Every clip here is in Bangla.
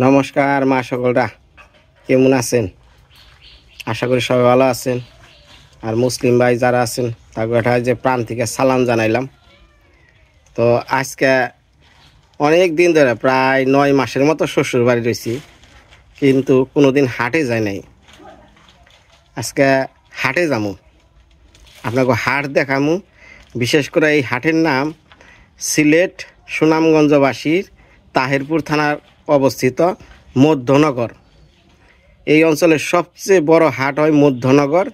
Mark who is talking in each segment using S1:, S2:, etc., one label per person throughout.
S1: নমস্কার মা সকলরা, কেমন আছেন? আশা করি সবাই ভালো আছেন। আর মুসলিম ভাই যারা আছেন তাকে যে প্রাণ থেকে সালাম জানাইলাম। তো আজকে অনেক দিন ধরে প্রায় 9 মাসের মতো শ্বশুর বাড়ি রয়েছি, কিন্তু কোনোদিন হাটে যাই নাই। আজকে হাটে যাবো, আপনাকে হাট দেখামু। বিশেষ করে এই হাটের নাম সিলেট সুনামগঞ্জবাসীর তাহিরপুর থানার অবস্থিত মধ্যনগর। এই অঞ্চলের সবচেয়ে বড় হাট হয় মধ্যনগর।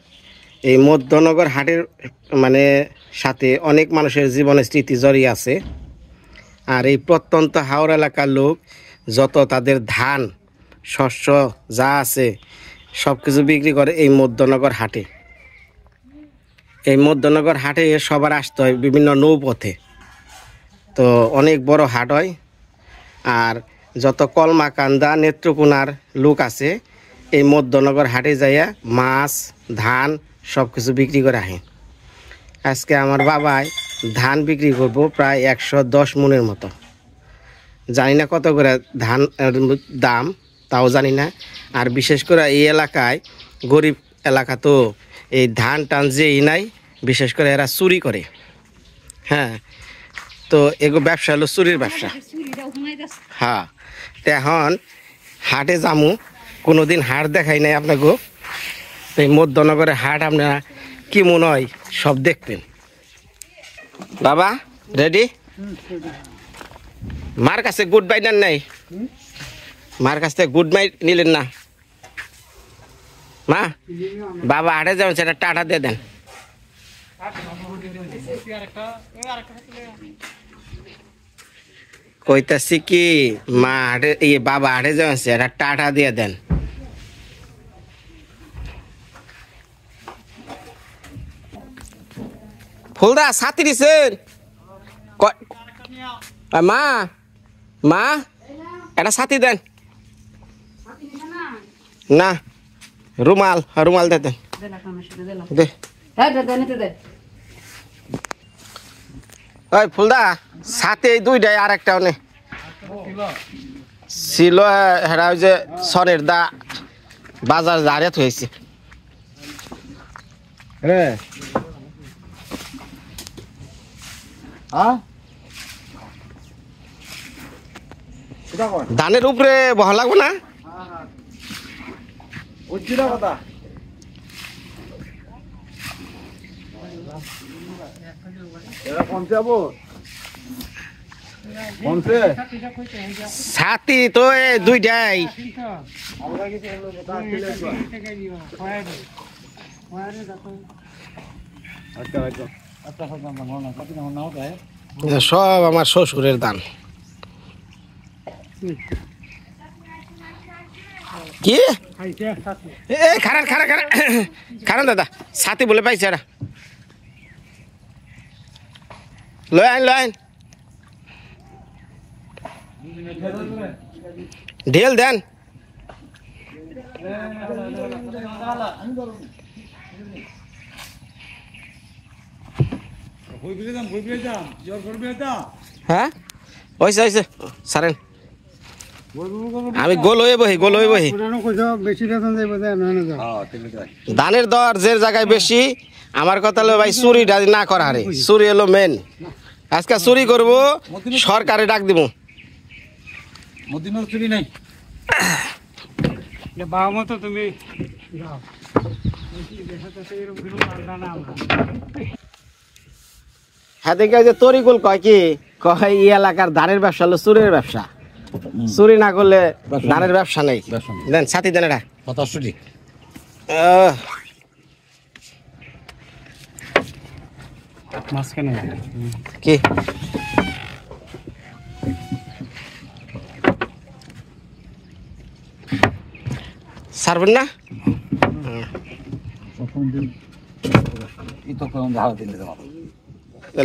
S1: এই মধ্যনগর হাটের সাথে অনেক মানুষের জীবনের স্মৃতি জড়িয়ে আছে। আর এই প্রত্যন্ত হাওড় এলাকার লোক যত তাদের ধান শস্য যা আছে সব কিছু বিক্রি করে এই মধ্যনগর হাটে। এই মধ্যনগর হাটে সবার আসতে হয় বিভিন্ন নৌপথে। তো অনেক বড় হাট হয়। আর যত কলমাকান্দা নেত্রকোনার লোক আছে এই মধ্যনগর হাটে যাইয়া মাছ ধান সব কিছু বিক্রি করে আহে। আজকে আমার বাবাই ধান বিক্রি করবো প্রায় 110 মনের মতো। জানি না কত করে ধান দাম, তাও জানি না। আর বিশেষ করে এই এলাকায় গরিব এলাকা, তো এই ধান টান যেই নাই, বিশেষ করে এরা চুরি করে। হ্যাঁ, তো এগো ব্যবসা হলো চুরির ব্যবসা। হ্যাঁ, তো এখন হাটে যামু, কোনোদিন হাট দেখাই নাই আপনাকে। এই মধ্যনগরের হাট আপনারা কি মনে হয় সব দেখবেন। বাবা রেডি? মার কাছে গুড বাই নেন নাই? মার কাছ থেকে গুড বাই নিলেন না? মা বাবা হাটে যাবেন, সেটা টাটা দিয়ে দেন। কইতাছি কি, মা হাটে বাবা হাটে যাবেন, সেটা টাটা দিয়ে দেন। ফুলদা ছাতি দিছেন? মা মা এটা ছাতি দেন না, রুমাল রুমাল দে দেন। ওই ফুলদা ছাতি এই দুইটাই, আর একটা অনেক ছিল হেরা, ওই যে সনের দা বাজার দাঁড়িয়ে হয়েছে। ধানের উপরে বহা লাগবো না? ছাতি তো দুইটাই। সব আমার শ্বশুরের দান। কি খারান খারান খারান খারান দাদা, ছাতি বলে পাইছে এরা। লয় আইন লয় আইন, ঢেল দেন। হ্যাঁ হয়েছে হয়েছে, সারেন। আমি গোল হয়ে বহি, গোল হয়ে বহি। ধানের দর যে জায়গায় বেশি, আমার কথা হলো ভাই চুরিটা না করা রে। চুরি হলো মেন। আজকে চুরি করবো, সরকারে ডাক দিব। চুরি নাই তুমি হ্যাঁ দেখে যে তরিকুল কয় কি, কয় এই এলাকার ধানের ব্যবসা হলো চুরির ব্যবসা। চুরি না করলে ধানের ব্যবসা নেই। দেন ছাতি দেন। এটা কি সারবেন না?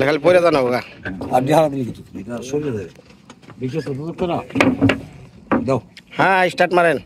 S1: খালি পরে জানাবো। হ্যাঁ স্টার্ট মারেন।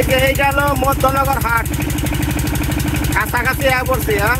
S1: যে এইটা হলো মধ্যনগর হাট, কাছাকাছি পড়ছি। হ্যাঁ,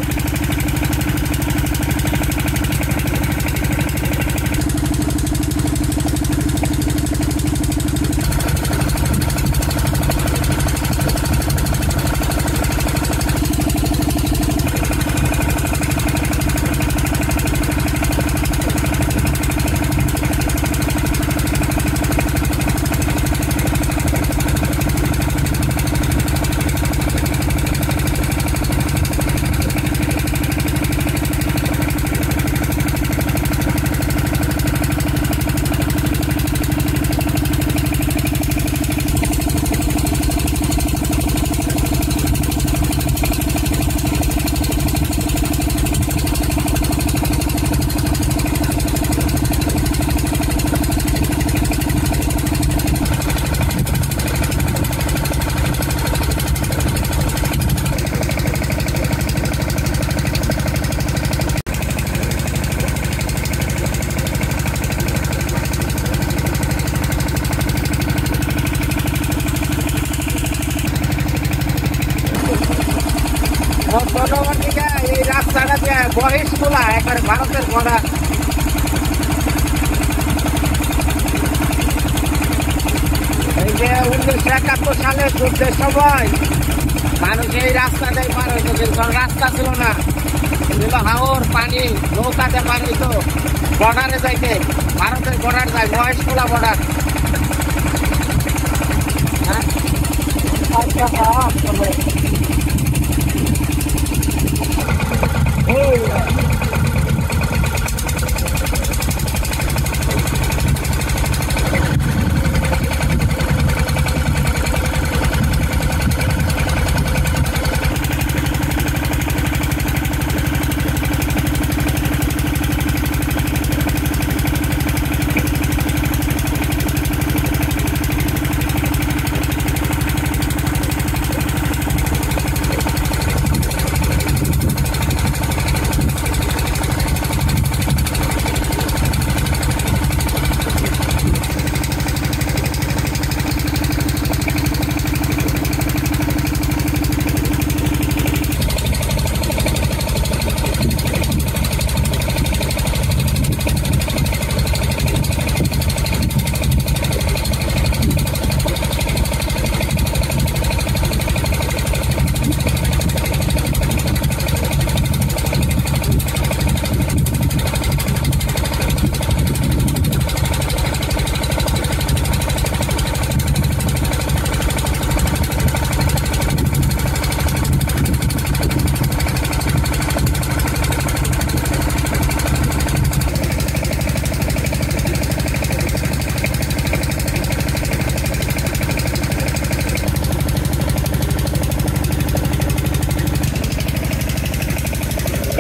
S1: মধ্যনগর থেকে এই রাস্তাটা দিয়ে বহিষ্কোলা একবারে ভারতের বর্ডার। এই যে 1971 সালে যুদ্ধের সময় মানুষ এই রাস্তাটাই পার হইতো, কিন্তু রাস্তা ছিল না, হাওর পানি নৌকাতে পার হইতো বর্ডারে যাইতে। ভারতের বর্ডার যায়, মহেশখোলা বর্ডার।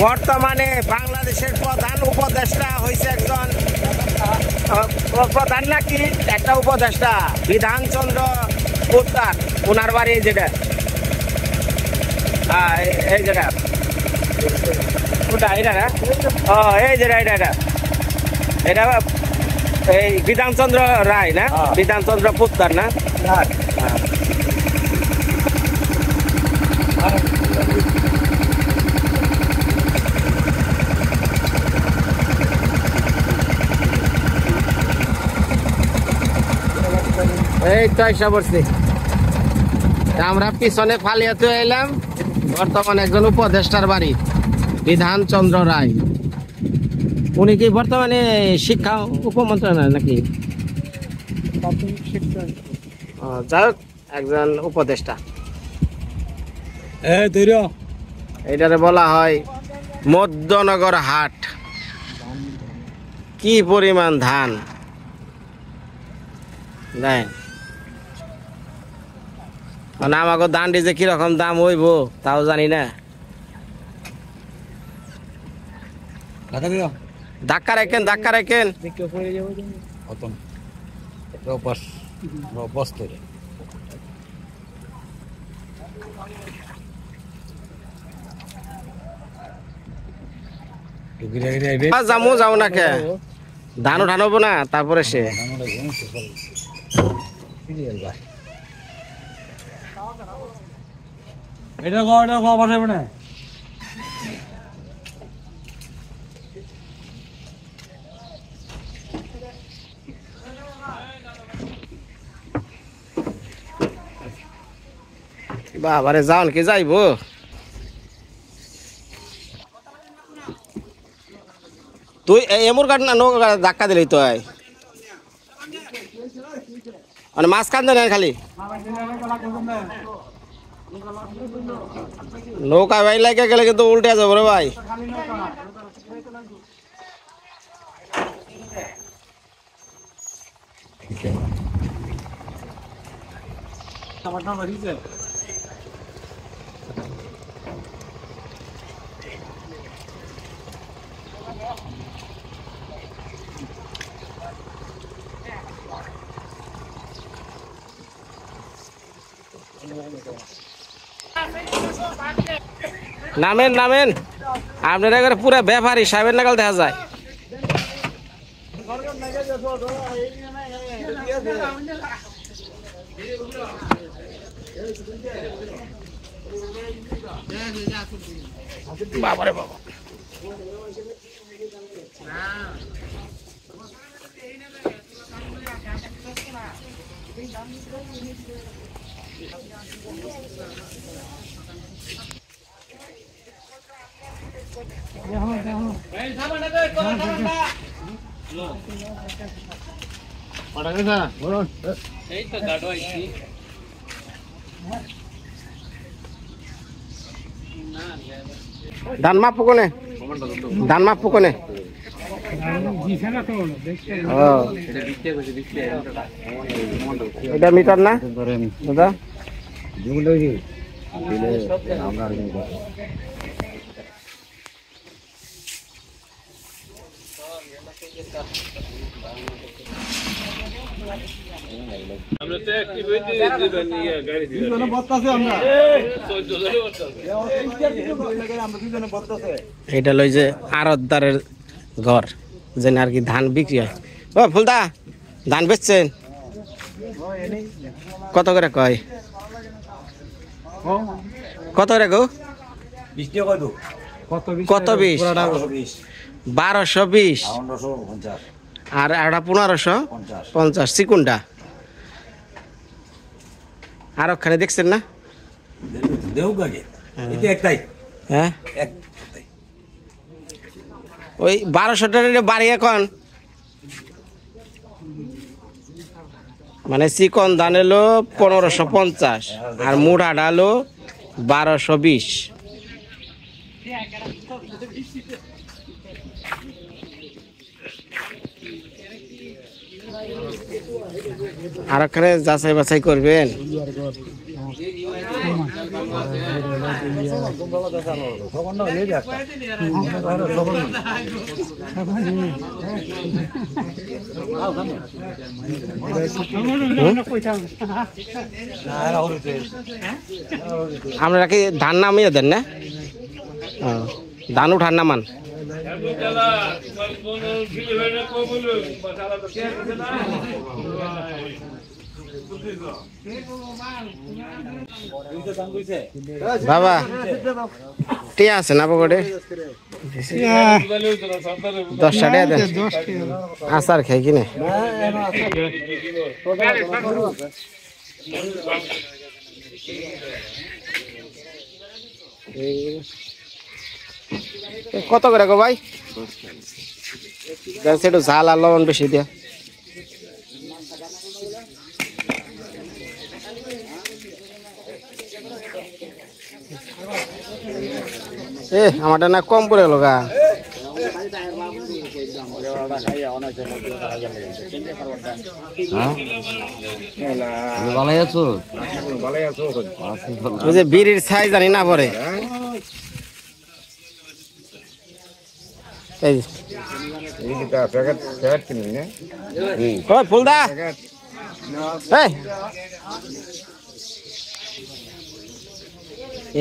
S1: বর্তমানে বাংলাদেশের প্রধান উপদেষ্টা হয়েছে একজন, প্রধান নাকি একটা উপদেষ্টা, বিধানচন্দ্র পোদ্দার। ওনার বাড়ি যেটা, এই যেটা ওটা, এটা না, ও এই যেটা, এটা এটা এই বিধানচন্দ্র রায় না, বিধানচন্দ্র পোদ্দার না। এই তো এসে পড়ছি আমরা, পিছনে ফালিয়াতে এলাম। বর্তমানে একজন উপদেষ্টার বাড়ি, বিধানচন্দ্র রায়। উনি কি বর্তমানে শিক্ষা উপমন্ত্রণালয় নাকি? যাই হোক, একজন উপদেষ্টা। এটারে বলা হয় মধ্যনগর হাট। কি পরিমাণ ধান দেন, আমাকে দান্ডি যে কিরকম দাম হইব তাও জানি না। ধাক্কা রাখেন, ধাক্কা রাখেন। যাবো যাও না কে, ধানও ধানবো না, তারপরে সে
S2: এটা বসাবে না।
S1: বাবারে যাওন কি যাইবো তুই এমুর কাট না নৌকা ধাক্কা দিলি তুই মানে মাছ কান দেন খালি নৌকা ভাই লাগে গেলে কিন্তু উল্টে যাবো রে ভাই নামেন নামেন আপনারা করে পুরো ব্যাপারী সাহেবের নাগাল দেখা যায় বাবারে বাবা ধান মাপ কোনে ধান মাপ কোনে এটা মিটার না দাদা এটা লই যে আড়তদারের ঘর যেন আর কি ধান বিক্রি হয় ও ফুলদা ধান বেচছেন কত করে কয় কত করে গো কত 20 1220 আর একটা 1550 চিকুনটা আর ওখানে দেখছেন না হ্যাঁ ওই 1200 টাকা বাড়ি এখন মানে চিকন ধান এলো 1550 আর মুড়া ডালো 1220 আর ওখানে যাচাই বাছাই করবেন আপনারা কি ধান নামিয়ে দেন না ধান উঠান নামান বাবা টিয়া আছে না পকেটে 10 টাকা দেন আচার খাই কিনে কত করে গো ভাই একটু ঝাল আর লবণ বেশি দিয়া আমারটা না কম পড়ে গেল গা বিড়ির ছাই জানি না পরে ফুলদা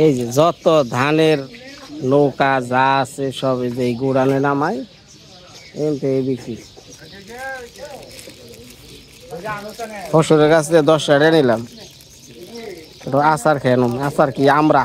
S1: এই যে যত ধানের নৌকা যা আছে সব এই যে গুড়ানে নামায় বিক্রি ফসলের কাছ থেকে 10 টাকা নিলাম আচার খেয়ে আচার কি আমরা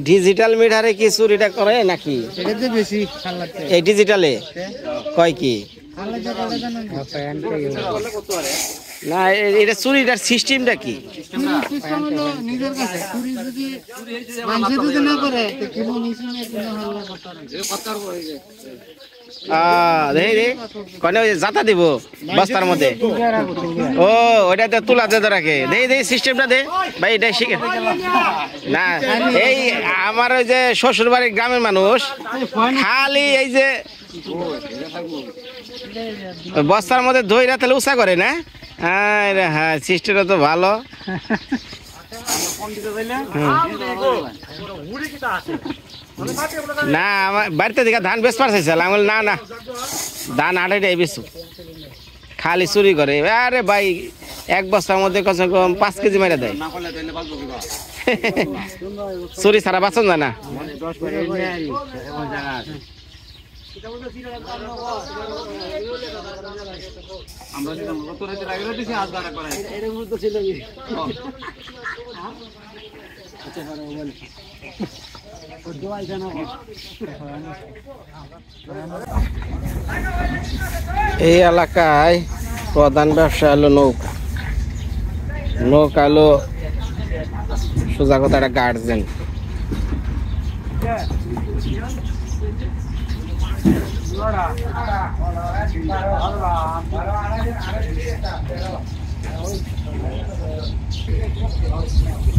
S1: ডিজিটাল মিটারে কি চুরিটা করে নাকি? এই ডিজিটালে কয় কি না, এটা চুরিটার সিস্টেমটা কি? জাতা দিব বস্তার মধ্যে। ও ওইটাতে তুলা দিয়ে রাখে। দেই সিস্টেমটা দে ভাই, এটা শিখে না। এই আমার ওই যে শ্বশুর বাড়ির গ্রামের মানুষ খালি এই যে বস্তার মধ্যে ধইরা তাহলে উঁচা করে না। হ্যাঁ, সিস্টেমটা তো ভালো। না আমার বাড়িতে দিকে ধান বেশ পারছে। আমি না না, ধান 8টাই বেশু, খালি চুরি করে। আরে ভাই, এক বস্তার মধ্যে কমসে কম 5 কেজি মেরে দেয়। চুরি ছাড়া বাঁচন যায় না। এই এলাকায় প্রধান ব্যবসা হলো নৌকা। নৌকা হলো সোজা কথা একটা গার্জেন।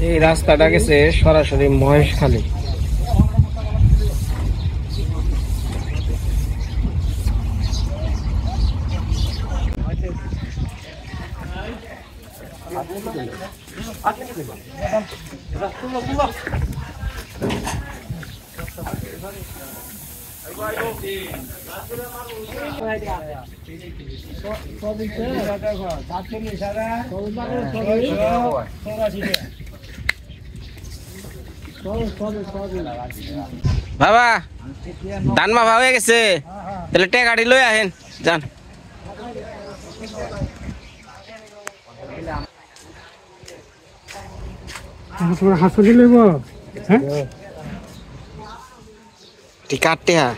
S1: এই রাস্তাটা গেছে সরাসরি মহেশখালী। বাবা ধান মাফা হয়ে গেছে, তাহলে টেকাটি লই আহেন যান।
S2: হাসপাতাল লইব হ্যাঁ
S1: ঠিক কাটতে। হ্যাঁ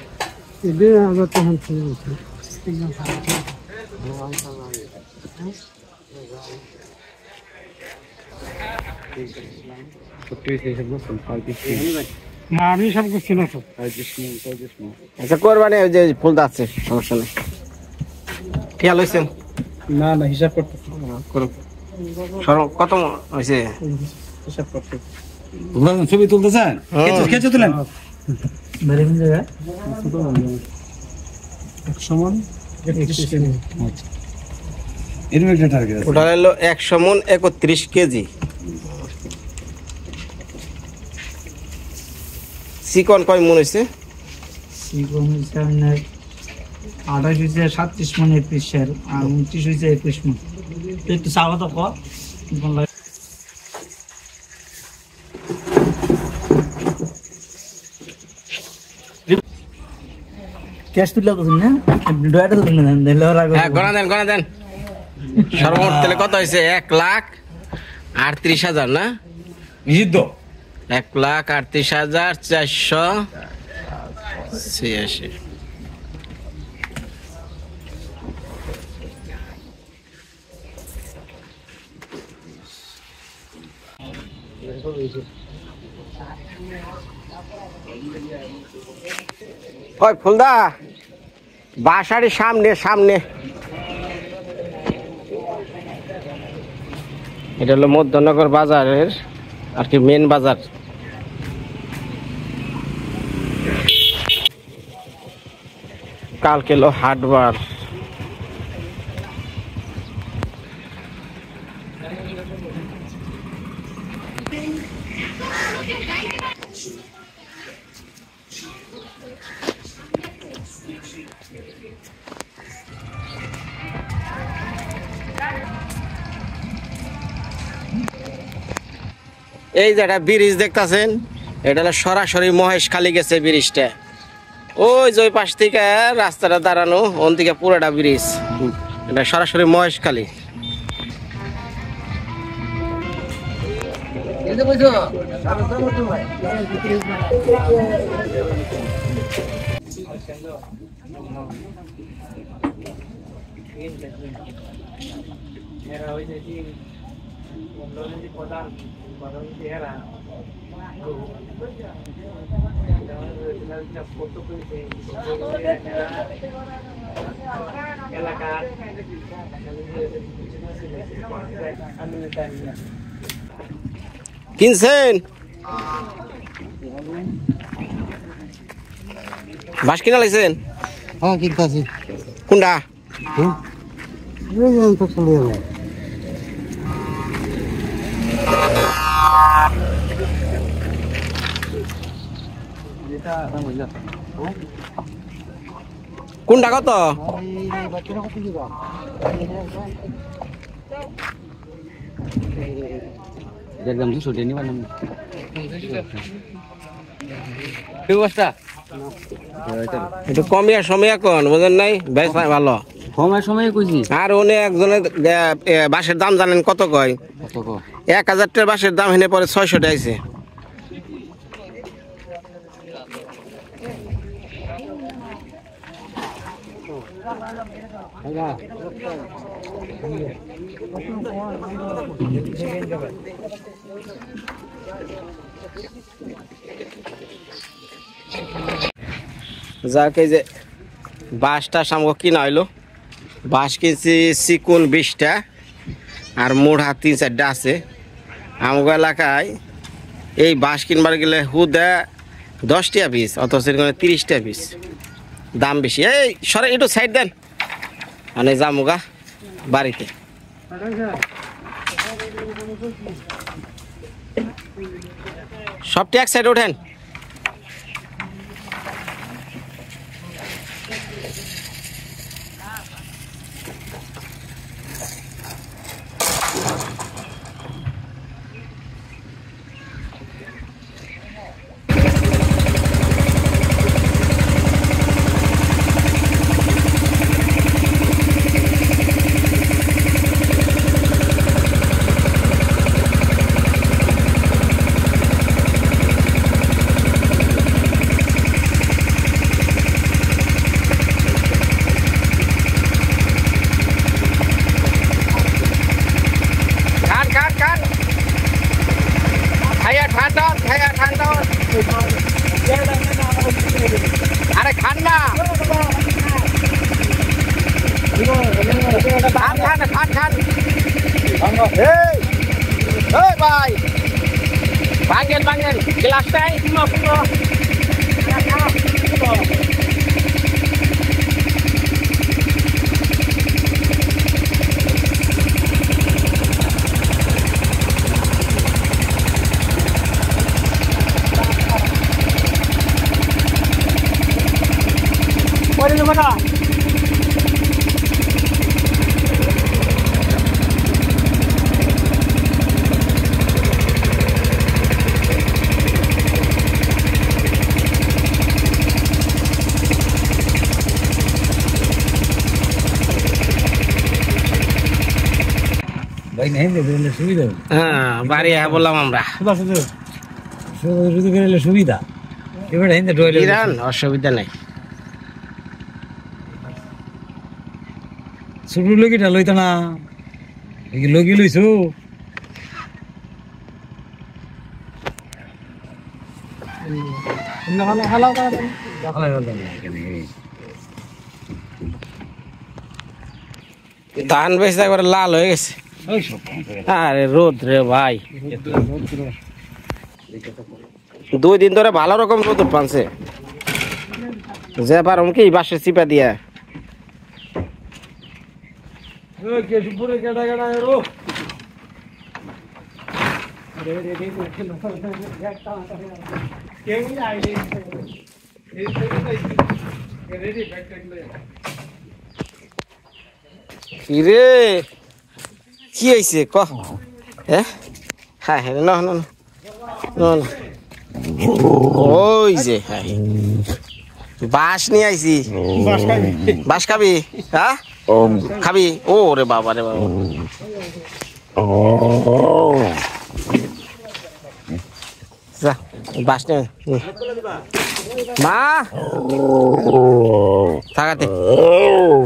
S2: না আমি সব করছি না তো।
S1: আচ্ছা কোরবানি ওই যে ফুল আছে সমস্যা নেই খেয়াল হয়েছেন
S2: না না হিসাব করতে
S1: করুন কত হয়েছে
S2: হিসাব করতে
S3: ছবি তুলতেছেন খেঁচে তুলেন
S2: সমান
S3: এরকম একটা টার্গেট আছে
S1: ওটা হলো 100 মণ 31 কেজি চিকন কয় মণ হয়েছে
S4: আঠাশ হয়েছে 37 মণ 31 সের আর 29 হয়েছে 21 মণ একটু চাওয়া তো কর ক্যাশ তুললে তো না ডয়াটা তুললে না দিলে ওর আগে
S1: হ্যাঁ গণা দেন সর্বমোট তাহলে কত হয়েছে 1,38,000 না
S3: নিষিদ্ধ
S1: 1,38,486 ওই ফুলদা বাসারই সামনে সামনে এটা হলো মধ্যনগর বাজারের আর কি মেন বাজার কালকে হলো হাটবার এই যে একটা ব্রিজ দেখতেছেন এটা হলো সরাসরি মহেশখালী গেছে ব্রিজটা ওই যে ওই পাশ থেকে রাস্তাটা দাঁড়ানো ওন থেকে পুরোটা ব্রিজ এটা সরাসরি মহেশখালী কিনছেন বাস কিনা লাইছেন
S3: হ্যাঁ কিনতেছি
S1: কোনটা কোনটা কত
S3: একদম 200 টাকা নিবা না ব্যবস্থা
S1: একটু কমিয়া সময়া কোন বুঝেন নাই বেশ ভালো
S3: সময় কইছি
S1: আর উনি একজনের বাসের দাম জানেন কত কয়
S3: কত কো
S1: 1000 টাকার বাসের দাম হেনে পরে 600 টাকা আইছে যাকে যে বাসটা সামগ্রী কিনা হইলো বাস কিনছি চিকুন 20টা আর মোড়া 3-4টা আছে আমগো এলাকায় এই বাস কিনবার গেলে হুদা 10 টাকা পিস অথচ 30 টাকা পিস দাম বেশি এই সরে একটু সাইড দেন মানে জামুগা বাড়িতে সবটি এক সাইডে ওঠেন এই এই ভাই ভাঙেন ভাঙেন গ্লাসটাই
S3: ভাই নাই দিলে সুবিধা
S1: হ্যাঁ বাড়ি বললাম আমরা
S3: শুধু করে সুবিধা এবার হিন্দে ডোলে
S1: ইরান অসুবিধা নাই
S3: শুরু লগিটা লইতো না এই লগি লইছো
S1: ধান বেশি একবার লাল হয়ে গেছে আরে রোদ রে ভাই 2 দিন ধরে ভালো রকম রোদ পানছে যে পারম কি বাসে চিপা দিয়া কিরে কি হয়েছে ক হ্যাঁ হ্যাঁ হ্যাঁ না না না ওই যে বাস নিয়ে আইছি বাস খাবি হ্যাঁ খাবি ও রে বাবা রে বাবা যা বাস নিয়ে মা থাকাতে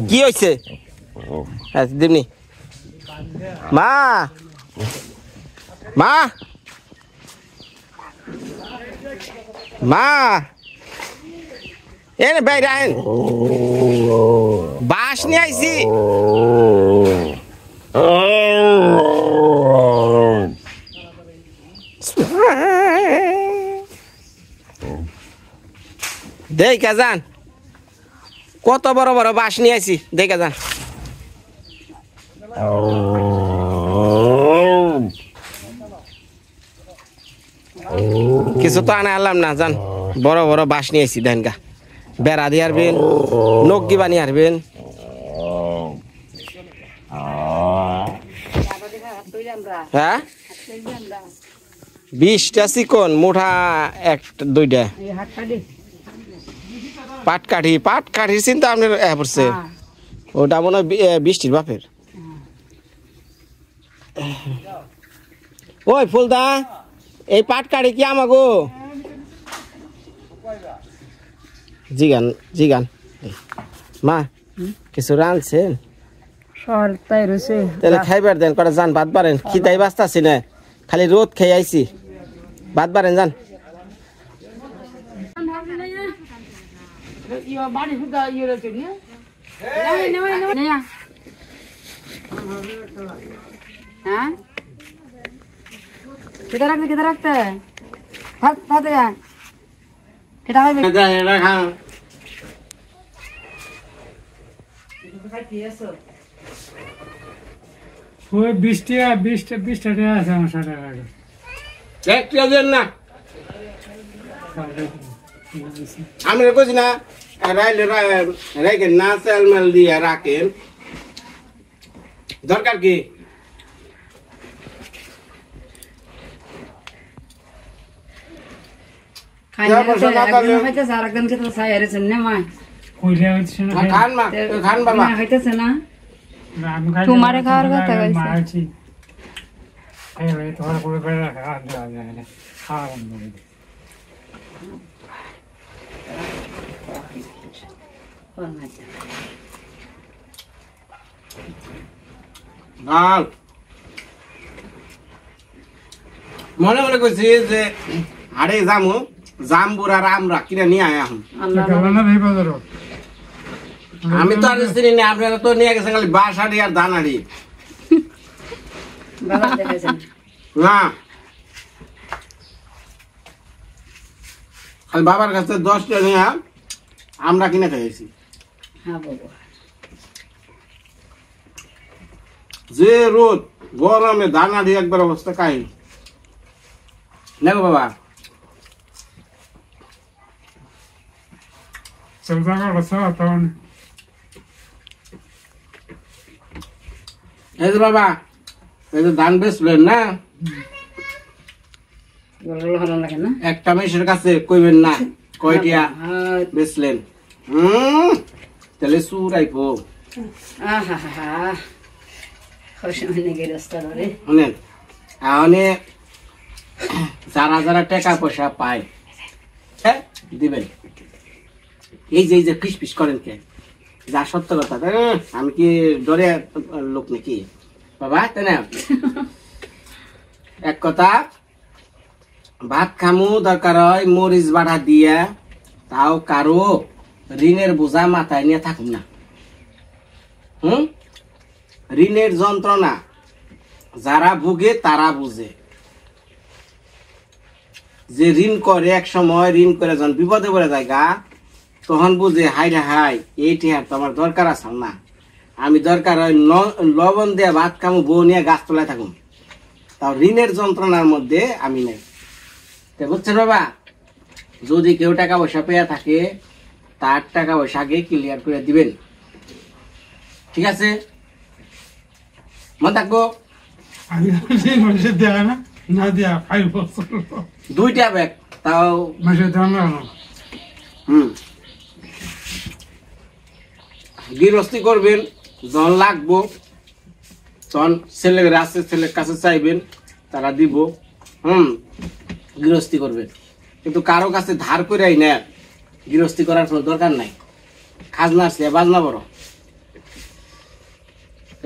S1: কি হয়েছে দিমনি মা মা মা এনে বাইরে আইন বাস নিয়ে আইছি দেখা যান কত বড় বড় বাস নিয়ে আইছি দেখা যান কিছু তো আনা আনলাম না জান বড় বড় বাস নিয়ে আইছি দেন গা বেড়া দিয়ে হারবেন নগ্গি বানিয়ে হারবেন হ্যাঁ 20টা চিকন মুঠা 1-2টা পাটকাঠির চিন্তা আপনার পড়ছে ওটা মনে হয় 20টির বাপের ওই ফুলদা এই পাটকাঠি কি আমাগো জিগান জিগান মা কিছু রাঁধছেন তাহলে খাইবার দেন কটা যান ভাত বাড়েন খিদাই বাঁচতাছি না খালি রোদ খেয়ে আইছি ভাত বাড়েন যান
S5: किधर रखते हैं भात भात यार किधर है
S2: ওই 20টা আছে আমার সাথে
S1: একটা দেন না আমি কইছি না রাইলে না তেল মেল দিয়ে রাখেন দরকার কি
S5: खाते सारा दिन के तो सारे सुनने मां
S2: কইলে হচ্ছে না
S1: খান বাবা
S5: खाते ना
S2: আমি খাই
S5: तुम्हारे घर का था वैसे
S2: মারছি এই রে তোরা করে করে রাখা না খাওয়া বন্ধ করে দে
S1: ভাল মনে মনে কইছি যে আরে জামু জামবুরা রামরা কিনা নিয়ে আয়া হুম
S2: না ভাই বাজার
S1: আমি তো আর চিনি না আপনারা তো নিয়ে গেছেন খালি বাঁশাড়ি আর ধানাড়ি
S5: বাবার দেখাইছেন
S1: না খালি বাবার কাছে 10 টাকা নিয়ে আমরা কিনে খাইছি
S5: হ্যাঁ বাবু
S1: যে রোদ গরমে দানা দিয়ে একবার অবস্থা কাই দেখো বাবা
S2: সৌদা করছে তখন
S1: এই যে বাবা এই যে ধান বেচলেন না
S5: গলা ভালো লাগে না
S1: একটা মেশের কাছে কইবেন না কয়টিয়া
S5: হ্যাঁ
S1: বেচলেন তাহলে সুরাইবো
S5: আহা হা হা খুশি হয়ে গেরস্তা রে
S1: শুনেন আহনে যারা যারা টাকা পয়সা পায় হ্যাঁ দিবেন এই যে ফিস ফিস করেন কে যা সত্য কথা আমি কি ডরে লোক নাকি বাবা তাই না এক কথা ভাত খামু দরকার হয় মরিচ বাড়া দিয়া তাও কারো ঋণের বোঝা মাথায় নিয়ে থাকুন না ঋণের যন্ত্রণা যারা ভুগে তারা বুঝে যে ঋণ করে এক সময় ঋণ করে যখন বিপদে পড়ে যায় গা তখন বুঝে হাই রে হাই এইটি আর তো আমার দরকার আছে না আমি দরকার হয় লবণ দিয়ে ভাত খামু বউ নিয়ে গাছ তোলায় থাকুন তাও ঋণের যন্ত্রণার মধ্যে আমি নেই তো বুঝছেন বাবা যদি কেউ টাকা পয়সা পেয়ে থাকে তার টাকা পয়সা আগে ক্লিয়ার করে দিবেন ঠিক আছে মনে থাকবো
S2: আমি মানুষের দেয়া না না দেয়া 5 বছর
S1: 2টা ব্যাগ তাও
S2: মানুষের দেওয়া না
S1: গৃহস্থী করবেন জন লাগবো তখন ছেলের আছে ছেলের কাছে চাইবেন তারা দিব গৃহস্থী করবেন কিন্তু কারো কাছে ধার করে না গৃহস্থী করার কোনো দরকার নাই খাজনা আছে বাজনা বড়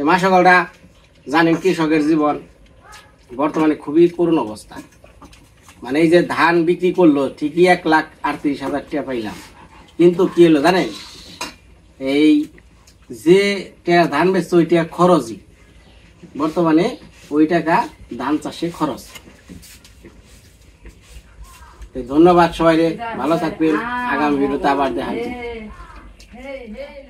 S1: মা সকলটা জানেন কৃষকের জীবন বর্তমানে খুবই করুণ অবস্থা মানে এই যে ধান বিক্রি করলো ঠিকই 1,38,000 টাকা পাইলাম কিন্তু কি হলো জানেন এই যে টাকা ধান বেচছে ওই টাকা খরচই বর্তমানে ওই টাকা ধান চাষে খরচ ধন্যবাদ সবাই ভালো থাকবেন আগামী ভিডিওতে আবার দেখা যাবে